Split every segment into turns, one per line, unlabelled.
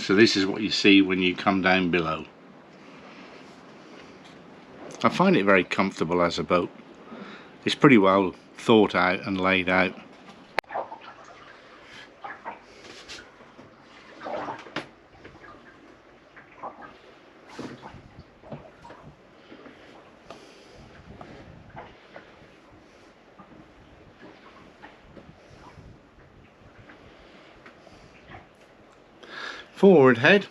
So this is what you see when you come down below. I find it very comfortable as a boat. It's pretty well thought out and laid out. Forward head,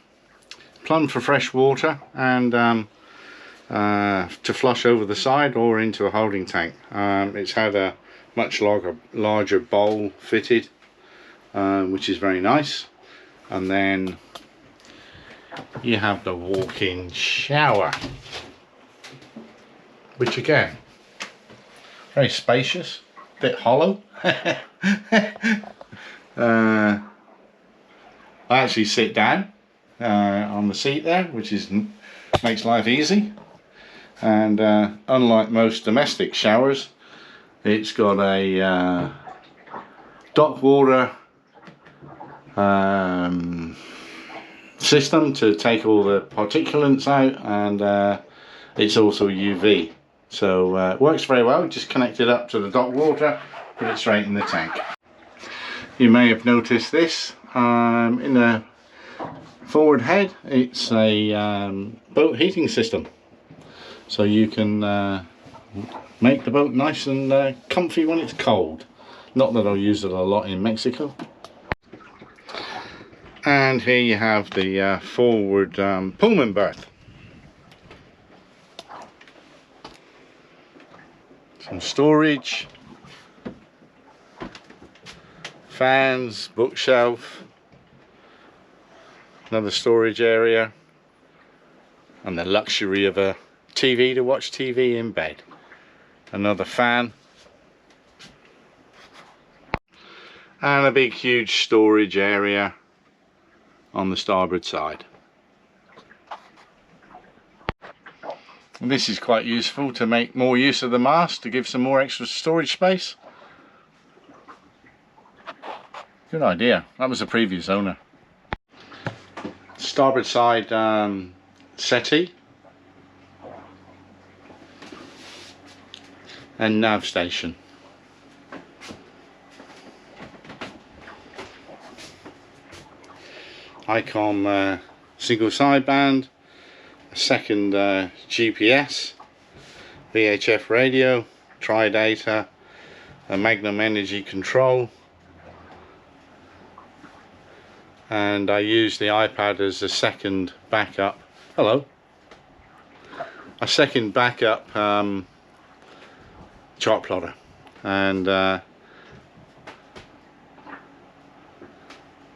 plumb for fresh water, and to flush over the side or into a holding tank. It's had a much larger bowl fitted, which is very nice. And then you have the walk-in shower, which again, very spacious, a bit hollow. I actually sit down on the seat there, which makes life easy. And unlike most domestic showers, it's got a dock water system to take all the particulates out, and it's also UV, so it works very well. Just connect it up to the dock water, put it straight in the tank. You may have noticed this in the forward head. It's a boat heating system, so you can make the boat nice and comfy when it's cold. Not that I'll use it a lot in Mexico. And here you have the forward Pullman berth. Some storage, fans, bookshelf, another storage area, and the luxury of a TV to watch TV in bed. Another fan, and a big huge storage area on the starboard side. And this is quite useful to make more use of the mast, to give some more extra storage space. Good idea. That was the previous owner. Starboard side settee and nav station. ICOM single sideband, a second GPS, VHF radio, tri-data, a Magnum energy control, and I use the iPad as a second backup. Hello. A second backup chart plotter, and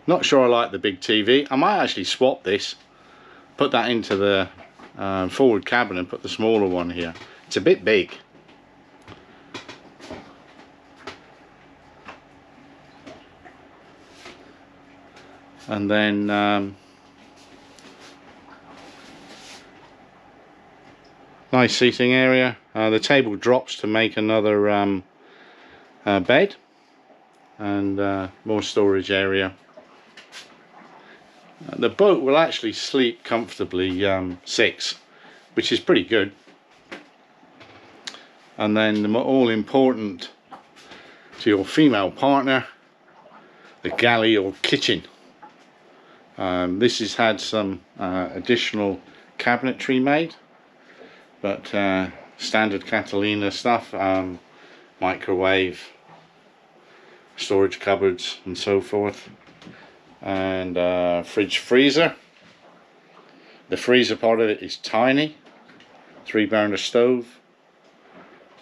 not sure I like the big TV. I might actually swap this, put that into the forward cabin and put the smaller one here. It's a bit big. And then nice seating area. The table drops to make another bed, and more storage area. The boat will actually sleep comfortably 6, which is pretty good. And then the all important to your female partner, the galley or kitchen. This has had some additional cabinetry made, but standard Catalina stuff, microwave, storage cupboards and so forth, and fridge freezer. The freezer part of it is tiny, 3-burner stove,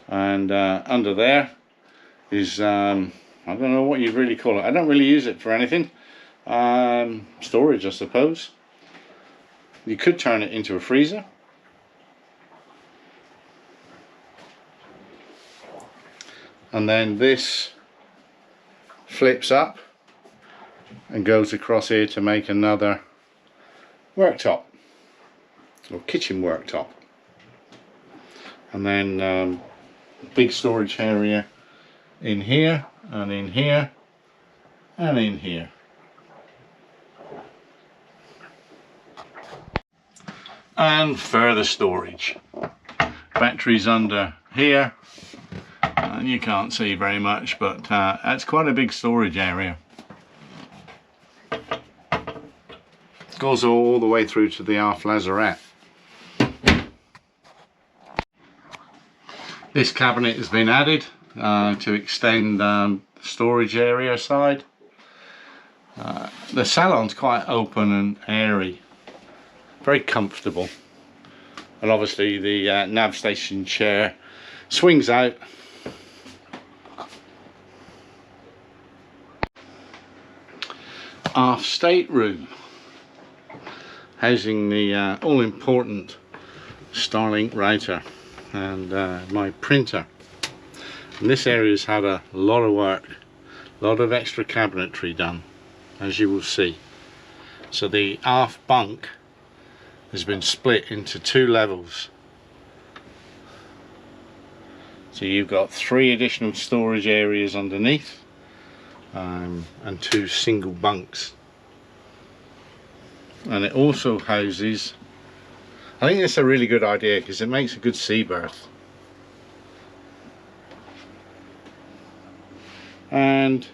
and under there is I don't know what you'd really call it. I don't really use it for anything. Storage, I suppose. You could turn it into a freezer. And then this flips up and goes across here to make another worktop, or kitchen worktop. And then big storage area in here, and in here, and in here. and further storage. Batteries under here, and you can't see very much, but that's quite a big storage area. Goes all the way through to the aft lazarette. This cabinet has been added to extend the storage area side. The Salon's quite open and airy, very comfortable, and obviously the nav station chair swings out. Aft stateroom, housing the all-important Starlink router and my printer. And this area's had a lot of work, a lot of extra cabinetry done, as you will see. So the aft bunk has been split into 2 levels. So you've got 3 additional storage areas underneath and 2 single bunks. And it also houses, I think it's a really good idea because it makes a good sea berth. And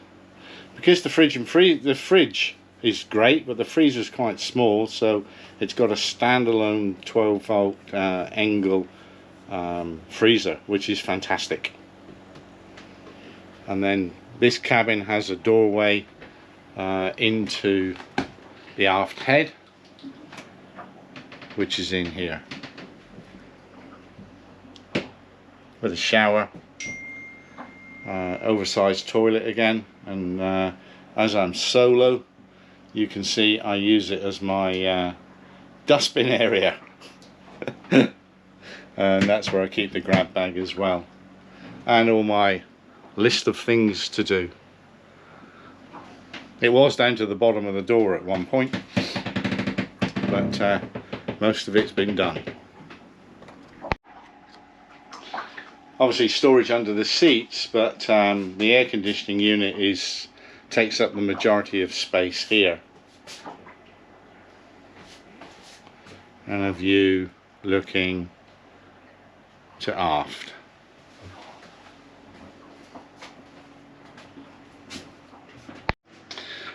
because the fridge is great, but the freezer's quite small, so it's got a standalone 12-volt Engel freezer, which is fantastic. And then this cabin has a doorway into the aft head, which is in here, with a shower, oversized toilet again, and as I'm solo, you can see I use it as my dustbin area. And that's where I keep the grab bag as well, and all my list of things to do. It was down to the bottom of the door at one point, but most of it's been done. Obviously storage under the seats, but the air conditioning unit takes up the majority of space here. And a view looking to aft.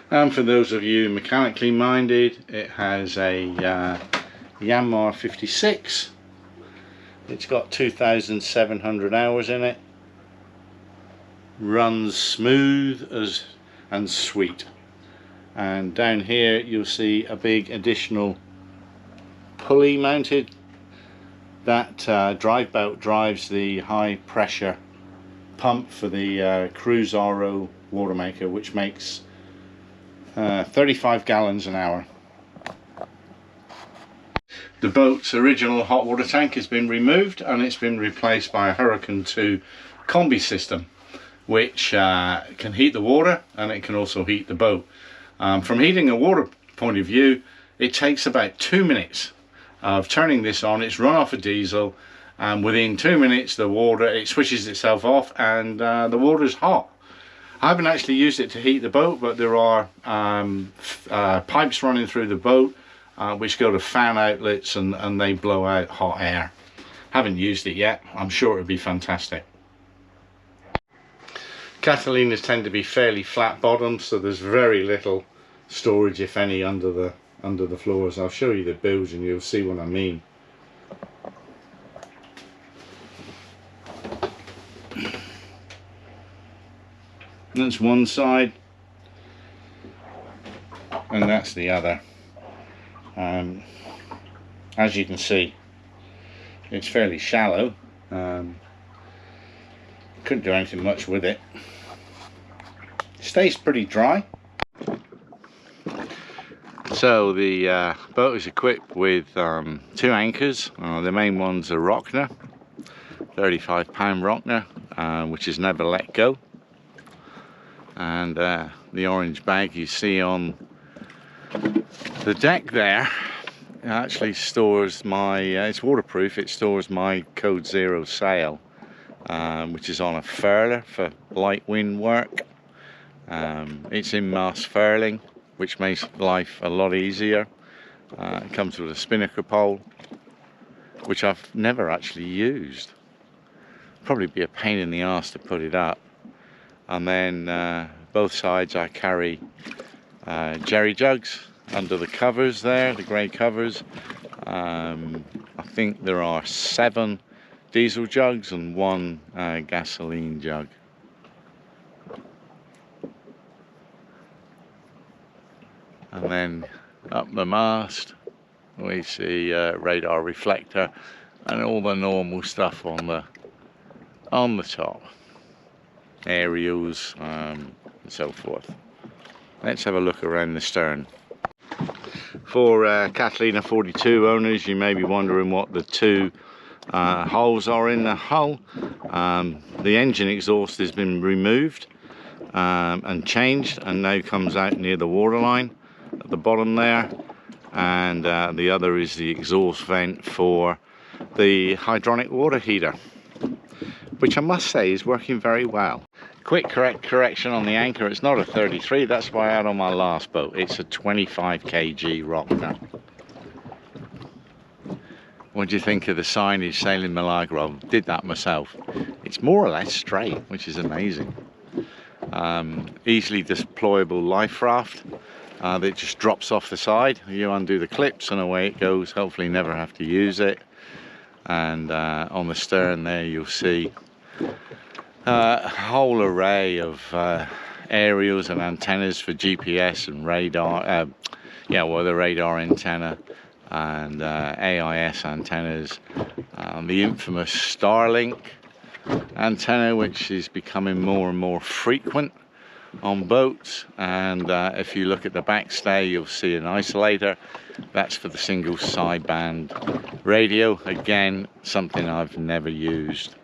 And for those of you mechanically minded, it has a Yanmar 56. It's got 2,700 hours in it. Runs smooth and sweet. And down here you'll see a big additional pulley mounted. That drive belt drives the high pressure pump for the Cruise RO water maker, which makes 35 gallons an hour. The boat's original hot water tank has been removed and it's been replaced by a Hurricane 2 combi system, which can heat the water and it can also heat the boat. From heating a water point of view, it takes about 2 minutes of turning this on. It's run off a diesel, and within 2 minutes it switches itself off and the water is hot. I haven't actually used it to heat the boat, but there are pipes running through the boat which go to fan outlets and they blow out hot air. Haven't used it yet. I'm sure it would be fantastic. Catalinas tend to be fairly flat bottomed, so there's very little storage, if any, under the floors. I'll show you the bilge and you'll see what I mean. That's one side and that's the other. As you can see, it's fairly shallow. Couldn't do anything much with it. Stays pretty dry. So the boat is equipped with 2 anchors. The main one's a Rocna, 35-pound Rocna, which is never let go. And the orange bag you see on the deck there actually stores my, it's waterproof, it stores my Code 0 sail, which is on a furler for light wind work. It's in mast furling, which makes life a lot easier. It comes with a spinnaker pole, which I've never actually used. Probably be a pain in the arse to put it up. And then both sides I carry jerry jugs under the covers there, the grey covers. I think there are 7 diesel jugs and 1 gasoline jug. And then up the mast we see radar reflector and all the normal stuff on the top, aerials and so forth. Let's have a look around the stern. For Catalina 42 owners, you may be wondering what the 2 holes are in the hull. The engine exhaust has been removed and changed, and now comes out near the waterline at the bottom there, and the other is the exhaust vent for the hydronic water heater, which I must say is working very well. Quick correction on the anchor, it's not a 33, that's what I had on my last boat. It's a 25 kg Rocna. What do you think of the signage Sailing Milagro? I did that myself. It's more or less straight, which is amazing. Easily deployable life raft that just drops off the side. You undo the clips and away it goes. Hopefully never have to use it. And on the stern there you'll see a whole array of aerials and antennas for GPS and radar. The radar antenna and AIS antennas. The infamous Starlink antenna, which is becoming more and more frequent on boats. And if you look at the backstay, you'll see an isolator. That's for the single sideband radio. Again, something I've never used.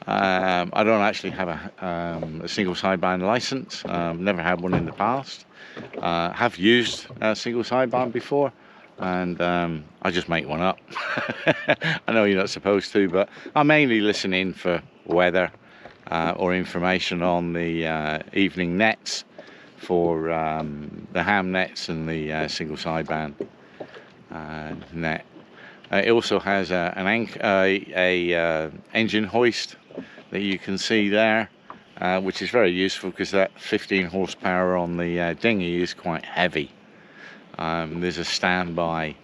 I don't actually have a single sideband license. Never had one in the past. Have used a single sideband before, and I just make one up. I know you're not supposed to, but I mainly listen in for weather or information on the evening nets for the ham nets and the single sideband net. It also has an engine hoist that you can see there, which is very useful because that 15 horsepower on the dinghy is quite heavy. There's a standby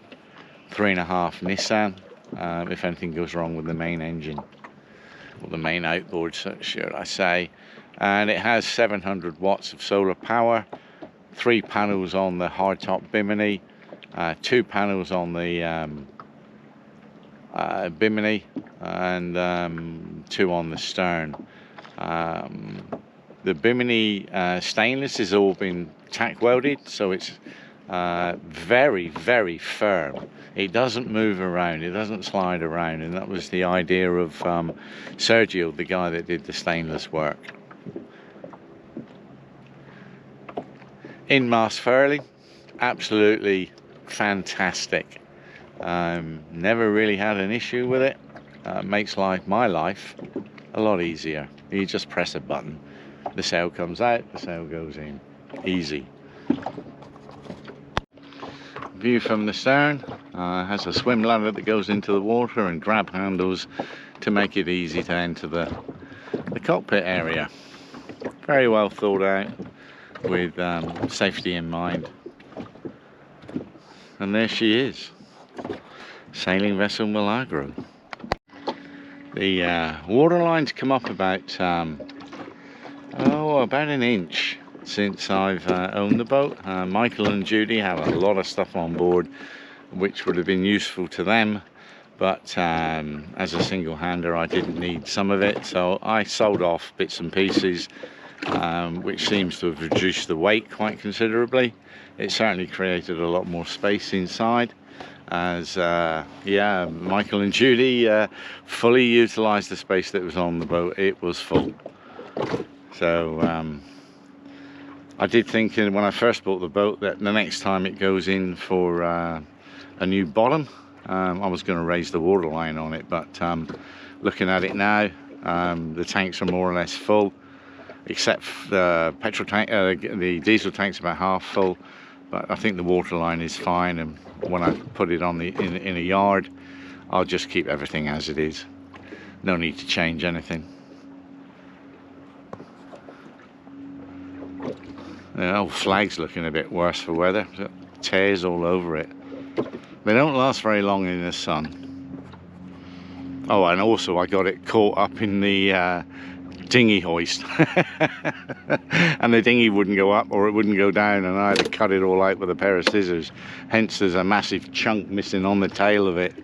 3.5 Nissan if anything goes wrong with the main engine, or the main outboard, should I say. And it has 700 watts of solar power, 3 panels on the hardtop bimini, 2 panels on the bimini, and 2 on the stern. The bimini stainless has all been tack welded, so it's very, very firm. It doesn't move around, it doesn't slide around, and that was the idea of Sergio, the guy that did the stainless work. In-mast furling, absolutely fantastic. Never really had an issue with it. Makes my life a lot easier. You just press a button, the sail comes out, the sail goes in. Easy. View from the stern, has a swim ladder that goes into the water and grab handles to make it easy to enter the cockpit area. Very well thought out, with safety in mind. And there she is, Sailing Vessel Milagro. The water lines come up about an inch since I've owned the boat. Michael and Judy have a lot of stuff on board which would have been useful to them, but as a single-hander I didn't need some of it, so I sold off bits and pieces, which seems to have reduced the weight quite considerably. It certainly created a lot more space inside, as Michael and Judy fully utilised the space that was on the boat. It was full. So I did think when I first bought the boat that the next time it goes in for a new bottom, I was going to raise the waterline on it, but looking at it now, the tanks are more or less full, except the petrol tank, the diesel tank's about half full, but I think the waterline is fine. And when I put it on in a yard, I'll just keep everything as it is. No need to change anything. The old flag's looking a bit worse for weather. Tears all over it. They don't last very long in the sun. Oh, and also I got it caught up in the dinghy hoist. And the dinghy wouldn't go up or it wouldn't go down, and I had to cut it all out with a pair of scissors. Hence there's a massive chunk missing on the tail of it.